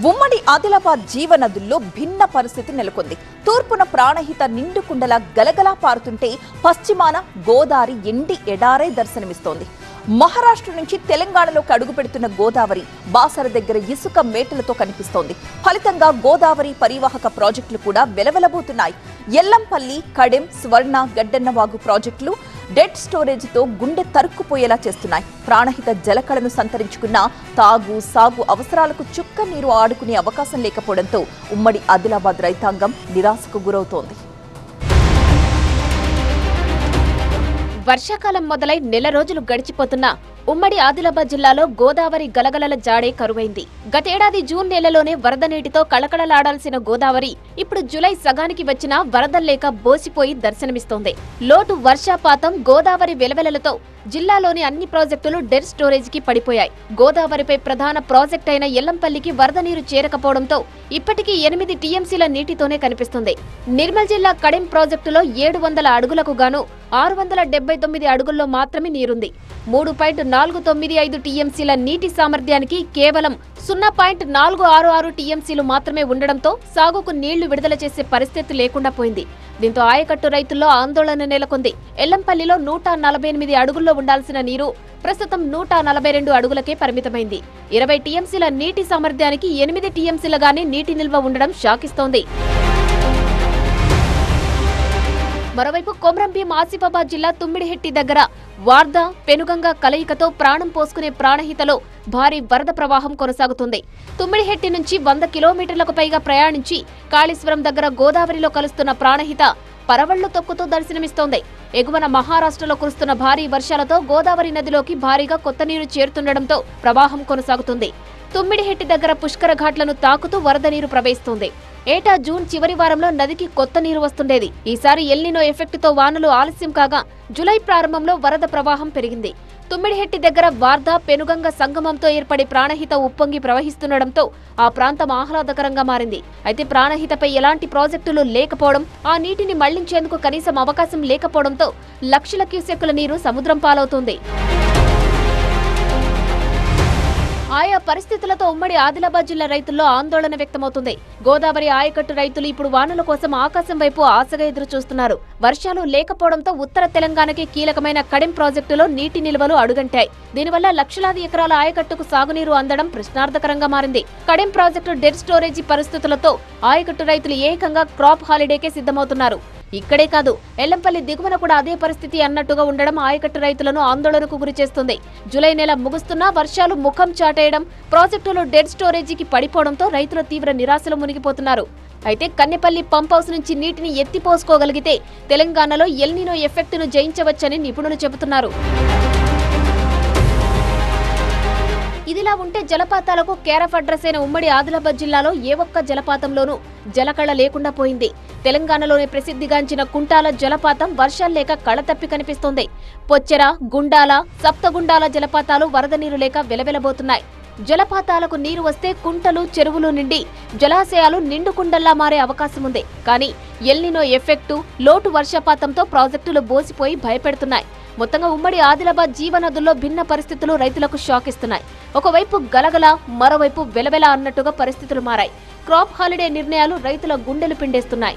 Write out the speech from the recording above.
ఉమ్మడి ఆదిలాబాద్ జీవనదుల్లో భిన్న పరిస్థితి నెలకొంది. తూర్పున ప్రాణహిత నిండుకుండలా గలగలా పారుతుంటే పశ్చిమాన గోదావరి ఎండి ఎడారై దర్శనమిస్తోంది. మహారాష్ట్ర నుంచి తెలంగాణలోకి అడుగుపెడుతున్న గోదావరి బాసర దగ్గర ఇసుక మేటలతో కనిపిస్తోంది. ఫలితంగా గోదావరి పరివాహక ప్రాజెక్టులు కూడా వెలవెలబోతున్నాయి. ఎల్లంపల్లి, కడెం, స్వర్ణ, గడ్డన్నవాగు ప్రాజెక్టులు డెడ్ స్టోరేజ్తో గుండె తరుక్కుపోయేలా చేస్తున్నాయి. ప్రాణహిత జలకళను సంతరించుకున్న తాగు, సాగు అవసరాలకు చుక్క నీరు ఆడుకునే అవకాశం లేకపోవడంతో ఉమ్మడి ఆదిలాబాద్ రైతాంగం నిరాశకు గురవుతోంది. వర్షాకాలం మొదలై నెల రోజులు గడిచిపోతున్నా ఉమ్మడి ఆదిలాబాద్ జిల్లాలో గోదావరి గలగలల జాడే కరువైంది. గతేడాది జూన్ నెలలోనే వరద నీటితో కళకళలాడాల్సిన గోదావరి ఇప్పుడు జులై సగానికి వచ్చినా వరదల్లేక బోసిపోయి దర్శనమిస్తోంది. లోటు వర్షపాతం, గోదావరి వెలవెలలతో జిల్లాలోని అన్ని ప్రాజెక్టులు డెడ్ స్టోరేజ్ కి పడిపోయాయి. గోదావరిపై ప్రధాన ప్రాజెక్ట్ అయిన ఎల్లంపల్లికి వరద నీరు చేరకపోవడంతో ఇప్పటికీ 8 టీఎంసీల నీటితోనే కనిపిస్తుంది. నిర్మల్ జిల్లా కడెం ప్రాజెక్టులో 700 అడుగులకు గాను 679 అడుగుల్లో మాత్రమే నీరుంది. 3.495 టీఎంసీల నీటి సామర్థ్యానికి కేవలం 0.466 టీఎంసీలు మాత్రమే ఉండడంతో సాగుకు నీళ్లు విడుదల చేసే పరిస్థితి లేకుండా పోయింది. దీంతో ఆయకట్టు రైతుల్లో ఆందోళన నెలకొంది. ఎల్లంపల్లిలో 148 అడుగుల్లో ఉండాల్సిన నీరు ప్రస్తుతం 142 అడుగులకే పరిమితమైంది. 20 టీఎంసీల నీటి సామర్థ్యానికి 8 టీఎంసీలుగానే నీటి నిల్వ ఉండడం షాకిస్తోంది. మరోవైపు కొమ్రంభీం ఆసిఫాబాద్ జిల్లా తుమ్మిడిహెట్టి దగ్గర వార్దా, పెనుగంగ కలయికతో ప్రాణం పోసుకునే ప్రాణహితలో భారీ వరద ప్రవాహం కొనసాగుతుంది. తుమ్మిడిహెట్టి నుంచి 100 కిలోమీటర్లకు పైగా ప్రయాణించి కాళేశ్వరం దగ్గర గోదావరిలో కలుస్తున్న ప్రాణహిత పరవళ్లు తొక్కుతూ దర్శనమిస్తోంది. ఎగువన మహారాష్ట్రలో కురుస్తున్న భారీ వర్షాలతో గోదావరి నదిలోకి భారీగా కొత్త నీరు చేరుతుండటంతో ప్రవాహం కొనసాగుతుంది. తుమ్మిడిహెట్టి దగ్గర పుష్కర ఘాట్లను తాకుతూ వరద నీరు ప్రవహిస్తోంది. ఏటా జూన్ చివరి వారంలో నదికి కొత్త నీరు వస్తుండేది. ఈసారి ఎల్నినో ఎఫెక్టుతో వానలు ఆలస్యం కాగా జులై ప్రారంభంలో వరద ప్రవాహం పెరిగింది. తుమ్మిడిహెట్టి దగ్గర వార్దా, పెనుగంగ సంగమంతో ఏర్పడి ప్రాణహిత ఉప్పొంగి ప్రవహిస్తుండటంతో ఆ ప్రాంతం ఆహ్లాదకరంగా మారింది. అయితే ప్రాణహితపై ఎలాంటి ప్రాజెక్టులు లేకపోవడం, ఆ నీటిని మళ్లించేందుకు కనీసం అవకాశం లేకపోవడంతో లక్షల క్యూసెక్కుల నీరు సముద్రం పాలవుతోంది. ఆయా పరిస్థితులతో ఉమ్మడి ఆదిలాబాద్ జిల్లా రైతుల్లో ఆందోళన వ్యక్తమవుతుంది. గోదావరి ఆయకట్టు రైతులు ఇప్పుడు వానల కోసం ఆకాశం వైపు ఆశగా ఎదురు చూస్తున్నారు. వర్షాలు లేకపోవడంతో ఉత్తర తెలంగాణకి కీలకమైన కడెం ప్రాజెక్టులో నీటి నిల్వలు అడుగంటాయి. దీనివల్ల లక్షలాది ఎకరాల ఆయకట్టుకు సాగునీరు అందడం ప్రశ్నార్థకరంగా మారింది. కడెం ప్రాజెక్టు డెడ్ స్టోరేజీ పరిస్థితులతో ఆయకట్టు రైతులు ఏకంగా క్రాప్ హాలిడేకే సిద్ధమవుతున్నారు. ఇక్కడే కాదు, ఎల్లంపల్లి దిగువన కూడా అదే పరిస్థితి అన్నట్టుగా ఉండడం ఆయకట్టు రైతులను ఆందోళనకు గురిచేస్తుంది. జులై నెల ముగుస్తున్నా వర్షాలు ముఖం చాటేయడం, ప్రాజెక్టులు డెడ్ స్టోరేజీకి పడిపోవడంతో రైతులు తీవ్ర నిరాశలో మునిగిపోతున్నారు. అయితే కన్నెపల్లి పంప్ హౌస్ నుంచి నీటిని ఎత్తిపోసుకోగలిగితే తెలంగాణలో ఎల్నినో ఎఫెక్టును జయించవచ్చని నిపుణులు చెబుతున్నారు. ఇదిలా ఉంటే జలపాతాలకు కేరాఫ్ అడ్రస్ అయిన ఉమ్మడి ఆదిలాబాద్ జిల్లాలో ఏ ఒక్క జలపాతంలోనూ జలకళ లేకుండా పోయింది. తెలంగాణలోని ప్రసిద్ధిగాంచిన కుంటాల జలపాతం వర్షాలు లేక కళతప్పి కనిపిస్తోంది. పొచ్చెర, గుండాల, సప్తగుండాల జలపాతాలు వరద నీరు లేక వెలవెలబోతున్నాయి. జలపాతాలకు నీరు వస్తే కుంటలు, చెరువులు నిండి జలాశయాలు నిండుకుండల్లా మారే అవకాశం ఉంది. కానీ ఎల్నినో ఎఫెక్టు, లోటు వర్షపాతంతో ప్రాజెక్టులు బోసిపోయి భయపెడుతున్నాయి. మొత్తంగా ఉమ్మడి ఆదిలాబాద్ జీవనదుల్లో భిన్న పరిస్థితులు రైతులకు షాక్ ఇస్తున్నాయి. ఒకవైపు గలగల, మరోవైపు వెలవెల అన్నట్టుగా పరిస్థితులు మారాయి. క్రాప్ హాలిడే నిర్ణయాలు రైతుల గుండెలు పిండేస్తున్నాయి.